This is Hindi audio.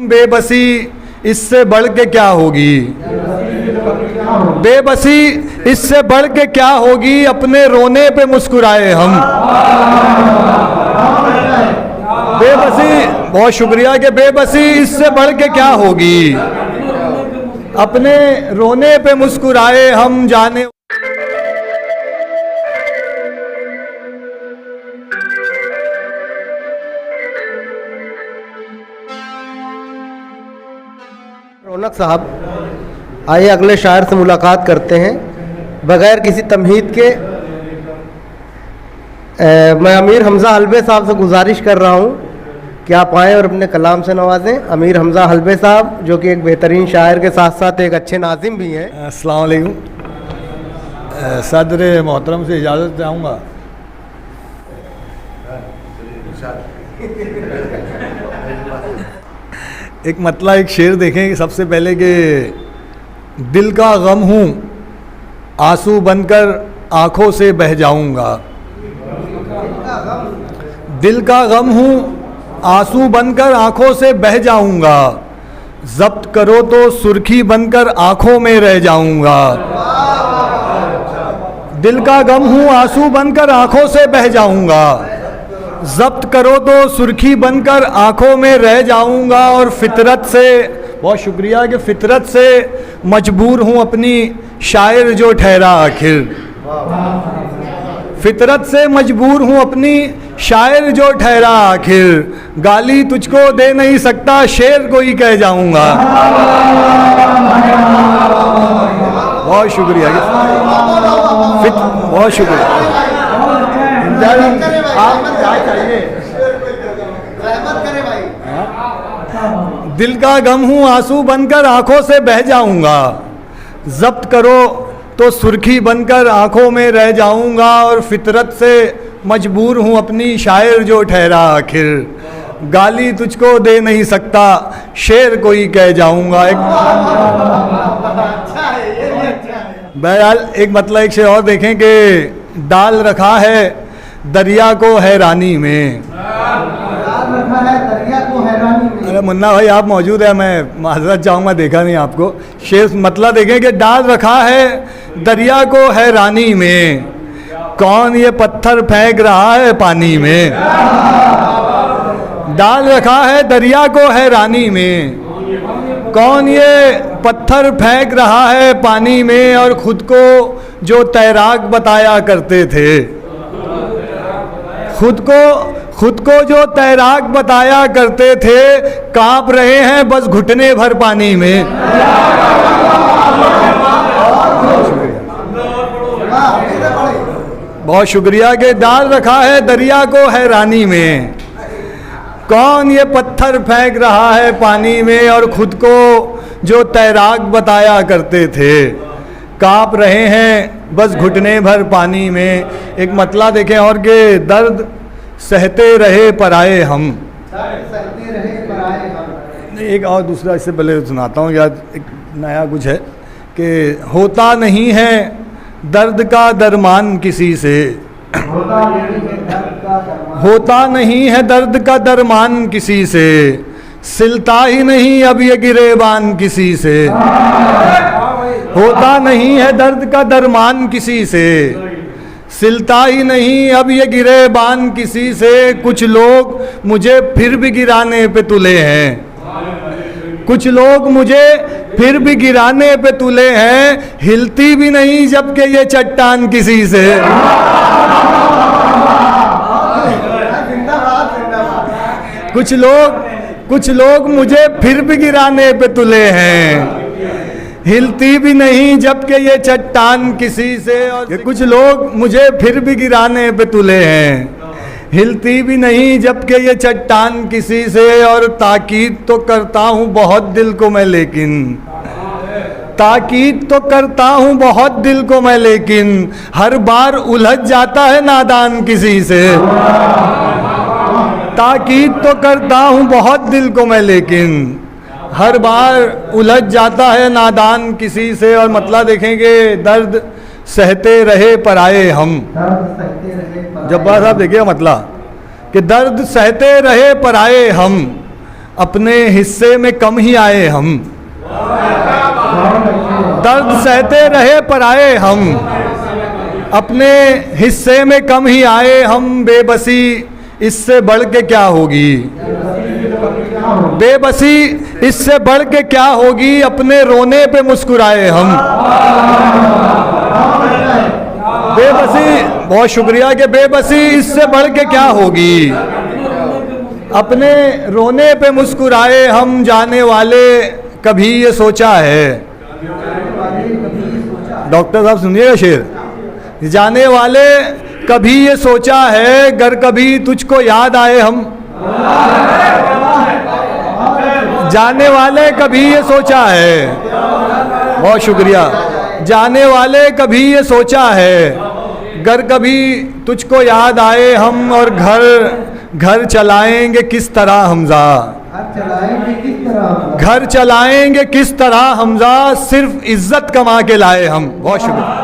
बेबसी इससे बढ़ के क्या होगी, बेबसी इससे बढ़ के क्या होगी, अपने रोने पे मुस्कुराए हम। बेबसी, बहुत शुक्रिया कि बेबसी इससे बढ़ के क्या होगी, अपने रोने पे मुस्कुराए हम। जाने रौनक साहब, आइए अगले शायर से मुलाकात करते हैं। बगैर किसी तमहीद के मैं अमीर हमज़ा हलबे साहब से गुजारिश कर रहा हूं कि आप आएँ और अपने कलाम से नवाजें। अमीर हमज़ा हलबे साहब जो कि एक बेहतरीन शायर के साथ साथ एक अच्छे नाज़िम भी हैं। अस्सलाम वालेकुम। सदर मोहतरम से इजाज़त चाहूँगा। एक मतलब एक शेर देखें सबसे पहले कि दिल का गम हूँ आंसू बनकर आँखों से बह जाऊँगा, दिल का गम हूँ आंसू बनकर आँखों से बह जाऊँगा, ज़ब्त करो तो सुर्खी बनकर आँखों में रह जाऊँगा। दिल का गम हूँ आंसू बनकर आँखों से बह जाऊँगा, ज़ब्त करो तो सुर्खी बनकर आँखों में रह जाऊँगा। और फितरत से, बहुत शुक्रिया कि फितरत से मजबूर हूँ अपनी शायर जो ठहरा आखिर, फितरत से मजबूर हूँ अपनी शायर जो ठहरा आखिर, गाली तुझको दे नहीं सकता शेर को ही कह जाऊँगा। बहुत शुक्रिया, बहुत शुक्रिया। दिल का गम हूँ आंसू बनकर आंखों से बह जाऊंगा, ज़ब्त करो तो सुर्खी बनकर आंखों में रह जाऊंगा। और फितरत से मजबूर हूँ अपनी शायर जो ठहरा आखिर, गाली तुझको दे नहीं सकता शेर को ही कह जाऊंगा। बहरहाल एक मतलब एक शेर और देखें कि डाल रखा है दरिया को हैरानी में। अरे मुन्ना भाई आप मौजूद है, मैं माजरत चाहूँगा, देखा नहीं आपको। शेर मतलब देखें कि डाल रखा है दरिया को हैरानी में, कौन ये पत्थर फेंक रहा है पानी में। डाल रखा है दरिया को हैरानी में, कौन ये पत्थर फेंक रहा है पानी में। और खुद को जो तैराक बताया करते थे, खुद को जो तैराक बताया करते थे, कांप रहे हैं बस घुटने भर पानी में। बहुत शुक्रिया कि डाल रखा है दरिया को हैरानी में, कौन ये पत्थर फेंक रहा है पानी में। और खुद को जो तैराक बताया करते थे, कांप रहे हैं बस घुटने भर पानी में। एक मतला देखें और के दर्द सहते रहे पराए हम। एक और दूसरा इससे पहले सुनाता हूँ, याद एक नया कुछ है कि होता नहीं है दर्द का दरमान किसी से, होता नहीं है दर्द का दरमान किसी से, सिलता ही नहीं अब ये गिरेबान किसी से। होता नहीं है दर्द का दरमान किसी से, सिलता ही नहीं अब ये गिरेबान किसी से। कुछ लोग मुझे फिर भी गिराने पे तुले हैं, कुछ लोग मुझे फिर भी गिराने पे तुले हैं, हिलती भी नहीं जबकि ये चट्टान किसी से। कुछ लोग मुझे फिर भी गिराने पे तुले हैं, हिलती भी नहीं जबकि ये चट्टान किसी से। और कुछ लोग मुझे फिर भी गिराने पे तुले हैं, हिलती भी नहीं जबकि ये चट्टान किसी से। और ताकीद तो करता हूँ बहुत दिल को मैं लेकिन, ताकीद तो करता हूँ बहुत दिल को मैं लेकिन, हर बार उलझ जाता है नादान किसी से। ताकीद तो करता हूँ बहुत दिल को मैं लेकिन, हर बार उलझ जाता है नादान किसी से। और मतलब देखेंगे दर्द सहते रहे पराए हम। जब्बार साहब देखिए मतलब कि दर्द सहते रहे पराए हम, अपने हिस्से में कम ही आए हम, दर्द सहते रहे पर आए हम, अपने हिस्से में कम ही आए हम, बेबसी इससे बढ़ के क्या होगी, बेबसी इससे बढ़ के क्या होगी, अपने रोने पे मुस्कुराए हम। बेबसी, बहुत शुक्रिया कि बेबसी इससे बढ़ के क्या होगी, अपने रोने पे मुस्कुराए हम, जाने वाले कभी ये सोचा है, डॉक्टर साहब सुनिएगा शेर, जाने वाले कभी ये सोचा है, गर कभी तुझको याद आए हम, जाने वाले कभी ये सोचा है, बहुत शुक्रिया, जाने वाले कभी ये सोचा है, गर कभी तुझको याद आए हम, और घर चलाएंगे किस तरह हमजा, घर चलाएंगे किस तरह हमजा, सिर्फ इज्जत कमा के लाए हम। बहुत शुक्रिया।